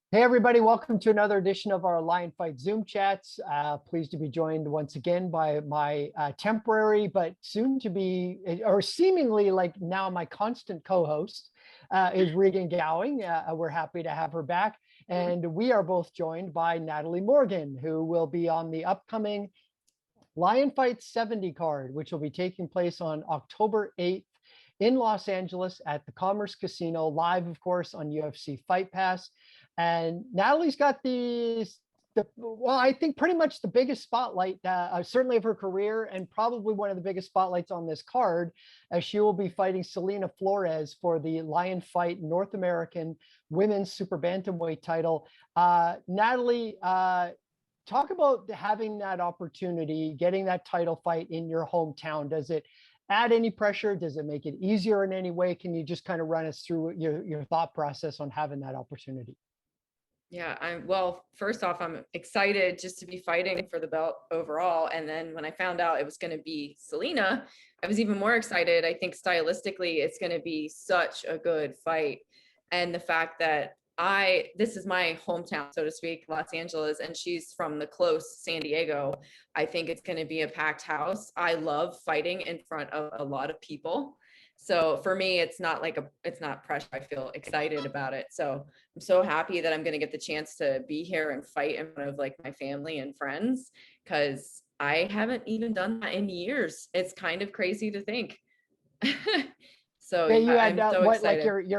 Hey everybody, welcome to another edition of our Lion Fight Zoom chats. Pleased to be joined once again by my temporary but soon to be, or seemingly like now my constant co-host is Regan Gowing. We're happy to have her back. And we are both joined by Natalie Morgan, who will be on the upcoming Lion Fight 70 card, which will be taking place on October 8th in Los Angeles at the Commerce Casino, live, of course, on UFC Fight Pass. And Natalie's got well, I think pretty much the biggest spotlight, certainly of her career, and probably one of the biggest spotlights on this card, as she will be fighting Selena Flores for the Lion Fight North American Women's Super Bantamweight title. Natalie, talk about having that opportunity, getting that title fight in your hometown. Does it add any pressure? Does it make it easier in any way? Can you just kind of run us through your thought process on having that opportunity? Yeah, well, first off, I'm excited just to be fighting for the belt overall. And then when I found out it was going to be Selena, I was even more excited. I think stylistically, it's going to be such a good fight. And the fact that this is my hometown, so to speak, Los Angeles, and she's from the close San Diego. I think it's going to be a packed house. I love fighting in front of a lot of people. So for me, it's not pressure. I feel excited about it. So I'm so happy that I'm going to get the chance to be here and fight in front of like my family and friends, because I haven't even done that in years. It's kind of crazy to think. So Yeah, you yeah, had I'm so what, like excited.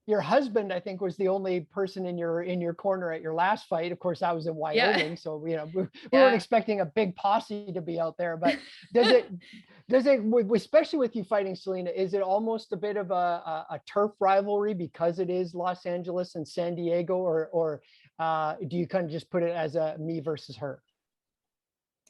your husband, I think, was the only person in your corner at your last fight. Of course, I was in Yeah. Wyoming, so we weren't Yeah. expecting a big posse to be out there. But does it especially with you fighting Selena, is it almost a bit of a turf rivalry because it is Los Angeles and San Diego, or do you kind of just put it as a me versus her?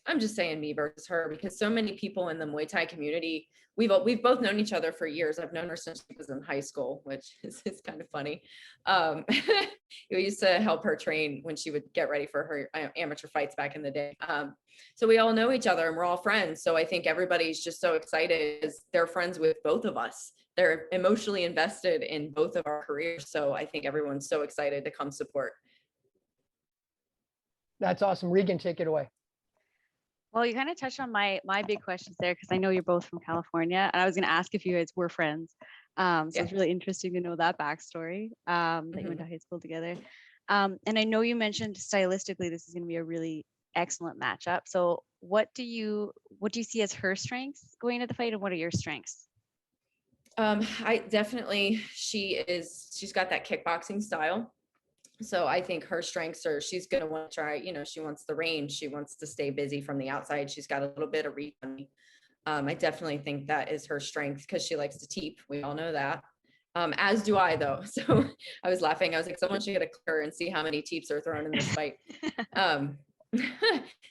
I'm just saying me versus her, because so many people in the Muay Thai community, we've both known each other for years. I've known her since she was in high school, which is kind of funny. We used to help her train when she would get ready for her amateur fights back in the day. So we all know each other and we're all friends. So I think everybody's just so excited as they're friends with both of us. They're emotionally invested in both of our careers. So I think everyone's so excited to come support. That's awesome. Regan, take it away. Well, you kind of touched on my big questions there, because I know you're both from California, and I was going to ask if you guys were friends. So Yeah. it's really interesting to know that backstory, that you went to high school together. And I know you mentioned stylistically this is going to be a really excellent matchup. So what do you see as her strengths going into the fight, and what are your strengths? I definitely, she's got that kickboxing style. So I think her strengths are, she's going to want to try, she wants the range. She wants to stay busy from the outside. She's got a little bit of reach on me. I definitely think that is her strength, because she likes to teep. We all know that. As do I, though. So I was laughing. I was like, someone should get a clicker and see how many teeps are thrown in this fight.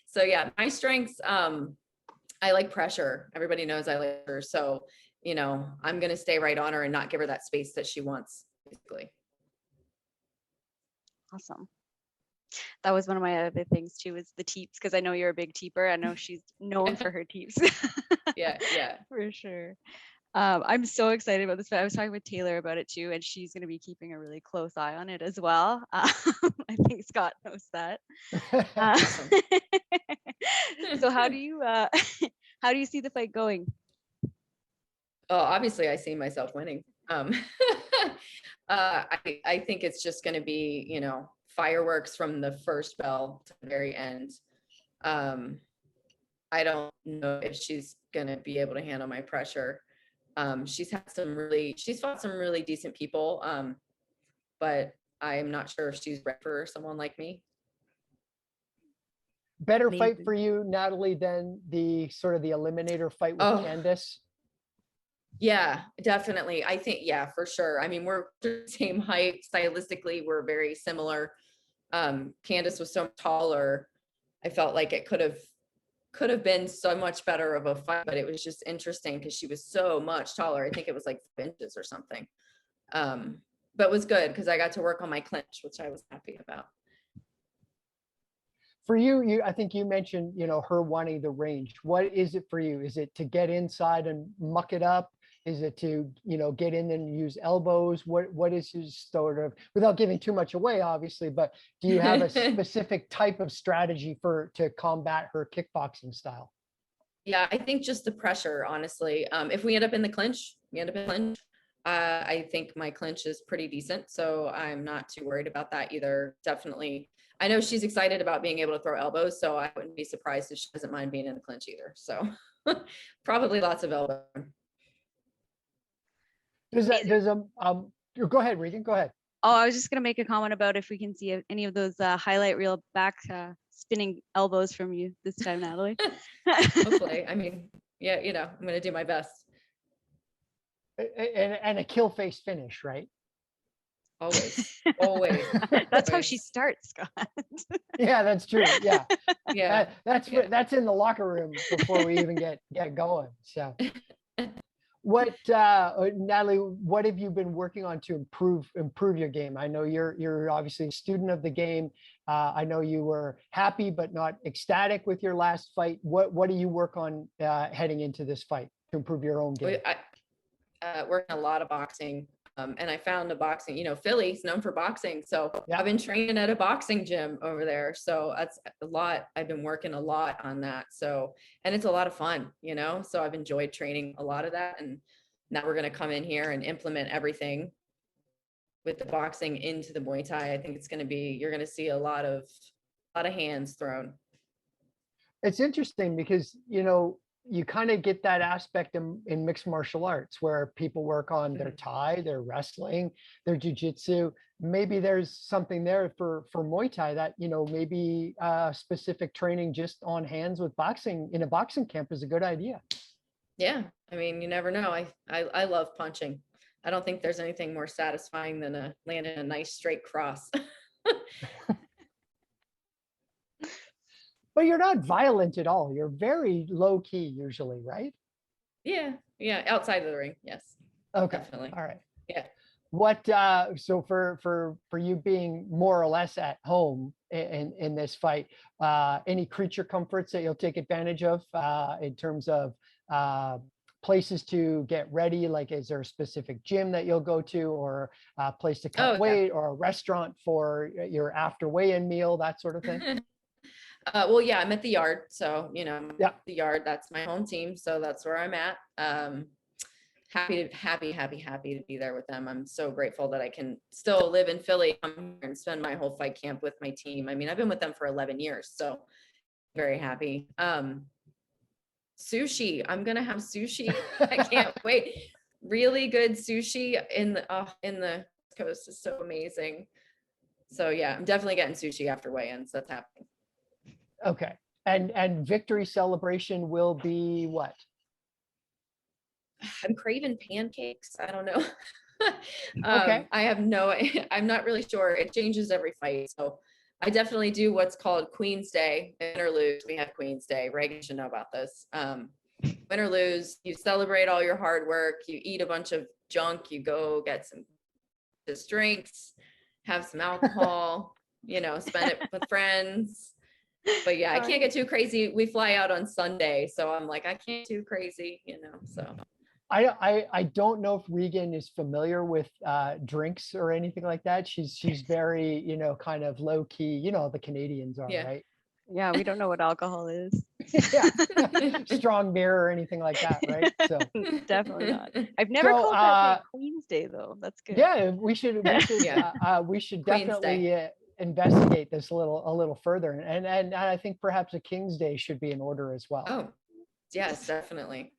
So yeah, my strengths, I like pressure. Everybody knows I like her. So, I'm going to stay right on her and not give her that space that she wants, basically. Awesome. That was one of my other things too, is the teeps, because I know you're a big teeper. I know she's known for her teeps. Yeah, for sure. I'm so excited about this fight. I was talking with Taylor about it too, and she's going to be keeping a really close eye on it as well. I think Scott knows that. So how do you see the fight going? Oh, obviously I see myself winning. I think it's just going to be, fireworks from the first bell to the very end. I don't know if she's going to be able to handle my pressure. She's fought some really decent people. But I'm not sure if she's ready for someone like me. Better fight for you, Natalie, than the sort of the eliminator fight with Candice? Yeah, definitely. I think, yeah, for sure. I mean, we're the same height. Stylistically, we're very similar. Candice was so much taller. I felt like it could have been so much better of a fight, but it was just interesting because she was so much taller. I think it was like 5 inches or something. But it was good because I got to work on my clinch, which I was happy about. For you, I think you mentioned, her wanting the range. What is it for you? Is it to get inside and muck it up? Is it to, get in and use elbows? What is his sort of, without giving too much away, obviously, but do you have a specific type of strategy to combat her kickboxing style? Yeah, I think just the pressure, honestly. If we end up in the clinch, I think my clinch is pretty decent, so I'm not too worried about that either. Definitely. I know she's excited about being able to throw elbows, so I wouldn't be surprised if she doesn't mind being in the clinch either. So probably lots of elbow. Go ahead, Regan, go ahead. Oh, I was just going to make a comment about if we can see any of those highlight reel back spinning elbows from you this time, Natalie. Hopefully. I mean, yeah, I'm going to do my best. And a kill face finish, right? Always. That's how she starts, Scott. Yeah, that's true. Yeah. Yeah. That's in the locker room before we even get going. So Natalie, what have you been working on to improve your game? I know you're obviously a student of the game. I know you were happy but not ecstatic with your last fight. What do you work on heading into this fight to improve your own game? I working a lot of boxing. And I found a boxing, Philly's known for boxing. So yeah. I've been training at a boxing gym over there. So that's a lot. I've been working a lot on that. So, and it's a lot of fun, so I've enjoyed training a lot of that. And now we're going to come in here and implement everything with the boxing into the Muay Thai. I think it's going to be, you're going to see a lot of hands thrown. It's interesting because, you kind of get that aspect in mixed martial arts where people work on their Thai, their wrestling, their jiu-jitsu. Maybe there's something there for Muay Thai that, maybe specific training just on hands with boxing in a boxing camp is a good idea. Yeah. I mean, you never know. I love punching. I don't think there's anything more satisfying than landing a nice straight cross. But you're not violent at all. You're very low key usually, right? Yeah. Outside of the ring. Yes. Okay. Definitely. All right. Yeah. So for you being more or less at home in this fight, any creature comforts that you'll take advantage of in terms of places to get ready? Like, is there a specific gym that you'll go to, or a place to cut weight, or a restaurant for your after weigh-in meal, that sort of thing? Well, yeah, I'm at the Yard. So, Yeah. The Yard, that's my home team. So that's where I'm at. Happy to be there with them. I'm so grateful that I can still live in Philly, come here and spend my whole fight camp with my team. I mean, I've been with them for 11 years, so very happy. Sushi, I'm going to have sushi. I can't wait. Really good sushi in the coast is so amazing. So yeah, I'm definitely getting sushi after weigh-ins. That's happening. Okay. And victory celebration will be what? I'm craving pancakes. I don't know. Okay. I'm not really sure. It changes every fight. So I definitely do what's called Queen's Day. Win or lose, we have Queen's Day. Reagan should know about this. Win or lose, you celebrate all your hard work. You eat a bunch of junk. You go get some drinks, have some alcohol, spend it with friends. But yeah, I can't get too crazy. We fly out on Sunday, so I'm like, I can't too crazy, so. I don't know if Regan is familiar with drinks or anything like that. She's very, kind of low key, the Canadians are, yeah. right? Yeah, we don't know what alcohol is. Yeah. Strong beer or anything like that, right? So definitely not. I've never called that day Queen's Day though. That's good. Yeah, we should definitely investigate this a little further, and I think perhaps a King's Day should be in order as well. Oh, yes, definitely.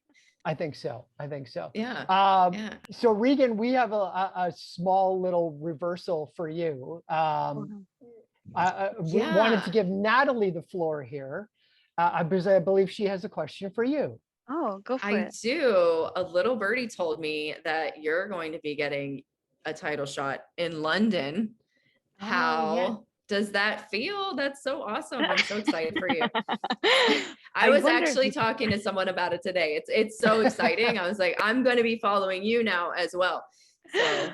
I think so. Yeah. So Regan, we have a small little reversal for you. We wanted to give Natalie the floor here because I believe she has a question for you. Oh, go for it. I do. A little birdie told me that you're going to be getting a title shot in London. How does that feel? That's so awesome. I'm so excited for you. I was actually talking to someone about it today. It's so exciting. I was like, I'm going to be following you now as well. So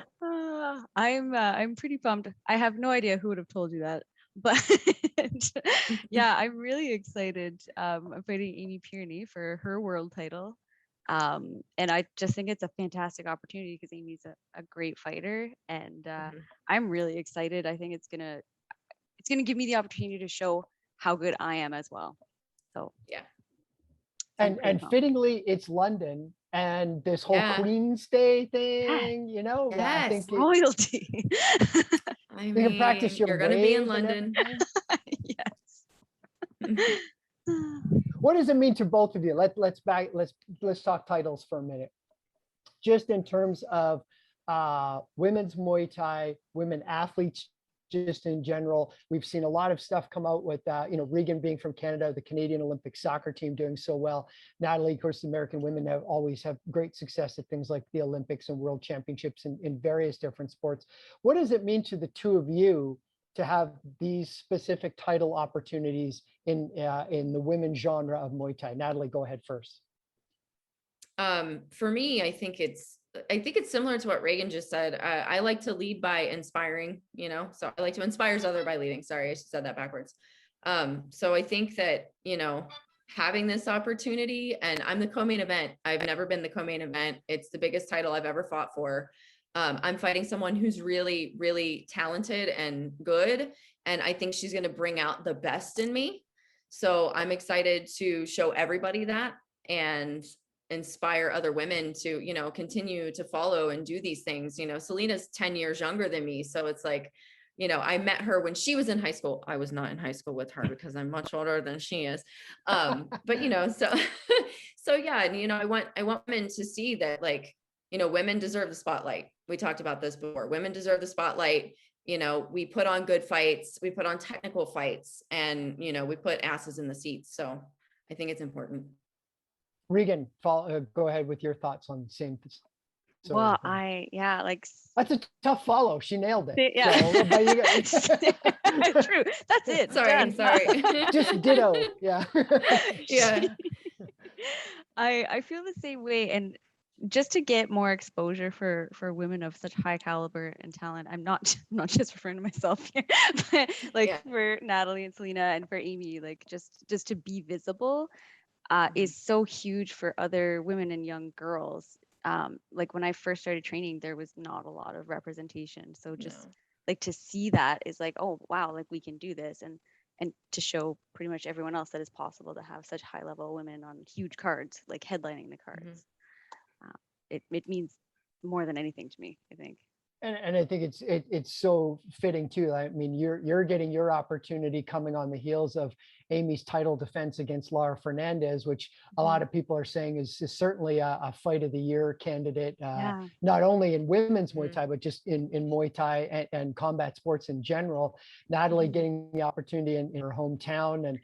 I'm pretty pumped. I have no idea who would have told you that, but yeah, I'm really excited. I'm fighting Amy Pierney for her world title. And I just think it's a fantastic opportunity because Amy's a great fighter, and Mhm. I'm really excited. I think it's gonna give me the opportunity to show how good I am as well. So Yeah. I'm pretty And pumped. fittingly, it's London, and this whole Yeah. Queen's Day Yeah, thing, I Yes. think royalty. I you can practice mean, your you're gonna be in wave and London. everything. Yes. What does it mean to both of you? Let's talk titles for a minute. Just in terms of women's Muay Thai, women athletes, just in general. We've seen a lot of stuff come out with, Regan being from Canada, the Canadian Olympic soccer team doing so well. Natalie, of course, the American women have always have great success at things like the Olympics and world championships in various different sports. What does it mean to the two of you to have these specific title opportunities in the women's genre of Muay Thai? Natalie, go ahead first. For me, I think it's similar to what Reagan just said. I like to lead by inspiring, so I like to inspire others by leading. Sorry, I said that backwards. So I think that, having this opportunity, and I'm the co-main event. I've never been the co-main event. It's the biggest title I've ever fought for. I'm fighting someone who's really, really talented and good. And I think she's going to bring out the best in me. So I'm excited to show everybody that and inspire other women to, continue to follow and do these things. Selena's 10 years younger than me. So it's like, I met her when she was in high school. I was not in high school with her because I'm much older than she is. But so, so yeah. And, I want women to see that, like, women deserve the spotlight. We talked about this before. Women deserve the spotlight. We put on good fights, we put on technical fights, and, we put asses in the seats. So I think it's important. Regan, go ahead with your thoughts on the same. Well, thing. like That's a tough follow. She nailed it. yeah. So, but you True. That's it. Sorry, Done. sorry. just ditto. Yeah. Yeah. I feel the same way, and just to get more exposure for women of such high caliber and talent, I'm not just referring to myself here, but like for Natalie and Selena and for Amy, like just to be visible is so huge for other women and young girls. Like when I first started training, there was not a lot of representation. So just like to see that is like, oh wow, like we can do this, and to show pretty much everyone else that it's possible to have such high level women on huge cards, like headlining the cards. It means more than anything to me, I think. And I think it's so fitting too. I mean, you're getting your opportunity coming on the heels of Amy's title defense against Laura Fernandez, which a lot of people are saying is certainly a fight of the year candidate, not only in women's Muay Thai, but just in Muay Thai and combat sports in general. Natalie getting the opportunity in her hometown and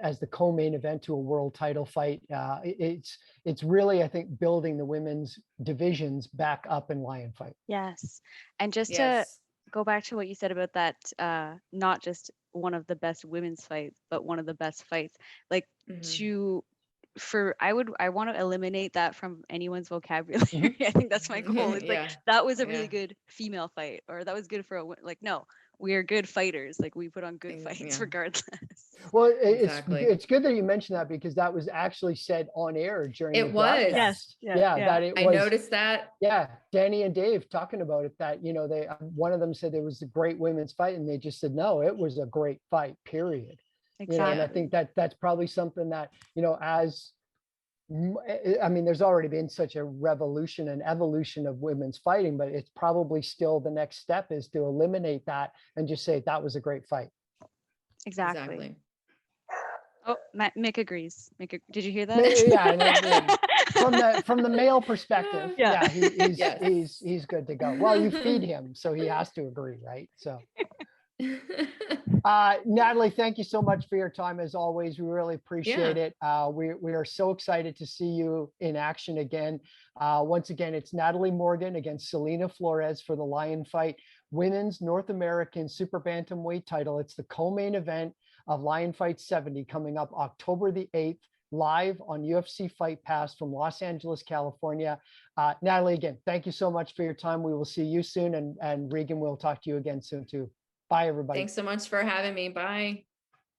as the co-main event to a world title fight. It's really, I think, building the women's divisions back up in Lion Fight. Yes. And just to go back to what you said about that, not just one of the best women's fights, but one of the best fights, like I want to eliminate that from anyone's vocabulary. I think that's my goal. It's like, that was a really good female fight, or that was good for like, no, we are good fighters. Like we put on good fights regardless. Well, it's good that you mentioned that, because that was actually said on air during the broadcast. That it was. I noticed that. Yeah, Danny and Dave talking about it, that they one of them said it was a great women's fight, and they just said no, it was a great fight, period. Exactly. And I think that's probably something that as I mean, there's already been such a revolution and evolution of women's fighting, but it's probably still the next step is to eliminate that and just say that was a great fight. Exactly. Oh, Mick agrees. Did you hear that? Yeah, from the male perspective, he's good to go. Well, you feed him, so he has to agree, right? So. Natalie, thank you so much for your time as always. We really appreciate it. We are so excited to see you in action again. Once again, it's Natalie Morgan against Selena Flores for the Lion Fight Women's North American Super Bantamweight title. It's the co-main event of Lion Fight 70 coming up October the 8th, live on UFC Fight Pass from Los Angeles, California. Natalie, again, thank you so much for your time. We will see you soon, and Regan will talk to you again soon too. Bye, everybody. Thanks so much for having me. Bye.